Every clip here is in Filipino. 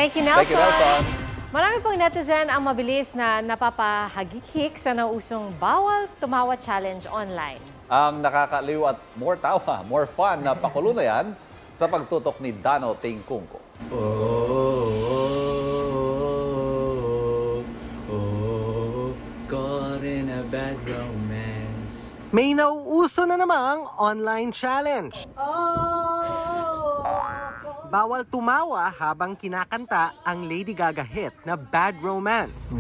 Thank you, Nelson. Thank you, Nelson. Marami pong netizen ang mabilis na napapahagikik sa nausong Bawal Tumawa Challenge online. Ang nakakaliw at more tawa, more fun na pakulo na yan sa pagtutok ni Dano Tingkungko. Caught in a bad romance. May nauuso na namang online challenge. Bawal tumawa habang kinakanta ang Lady Gaga hit na Bad Romance.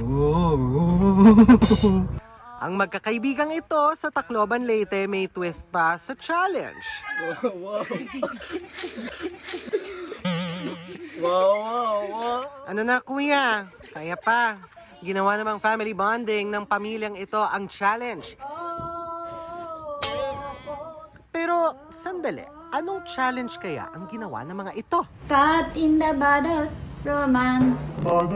Ang magkakaibigang ito sa Tacloban, Leyte may twist pa sa challenge. Ano na kuya? Kaya pa. Ginawa namang family bonding ng pamilyang ito ang challenge. Pero sandali, anong challenge kaya ang ginawa ng mga ito? Caught in the bad romance. Caught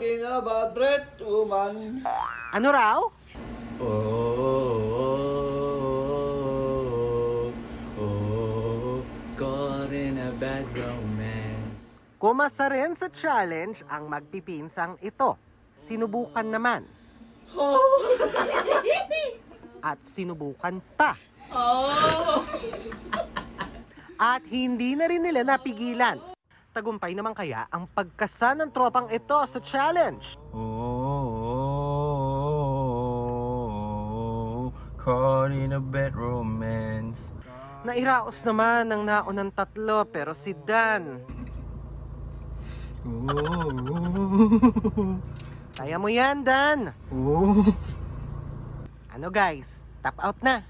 in a bad romance. Ano raw? Caught in a bad romance. Kumasa rin sa challenge ang magpipinsang ito. Sinubukan naman. At sinubukan pa. At hindi na rin nila napigilan. Tagumpay naman kaya ang pagkasa ng tropang ito sa challenge. Caught in a bad romance. Nairaos naman ng naunang tatlo pero si Dan. Kaya mo yan, Dan. Ano guys? Tap out na.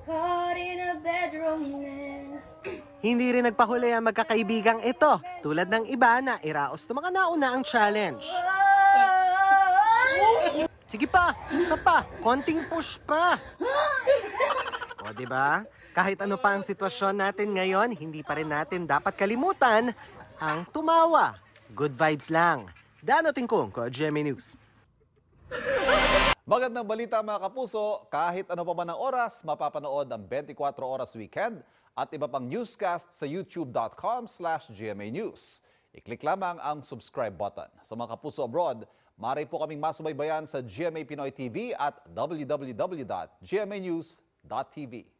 Caught in a bad romance. Hindi rin nagpahuli ang magkakaibigang ito. Tulad ng iba na iraos ng mga nauna ang challenge. Sige pa, isa pa, konting push pa. O diba? Kahit ano pa ang sitwasyon natin ngayon, hindi pa rin natin dapat kalimutan ang tumawa. Good vibes lang. Dano Tingkungko, GMA News. Magandang balita mga kapuso, kahit ano pa man ang oras, mapapanood ang 24 Oras Weekend at iba pang newscast sa youtube.com/GMA News. I-click lamang ang subscribe button. Sa mga kapuso abroad, maaari po kaming masubaybayan sa GMA Pinoy TV at www.gmanews.tv.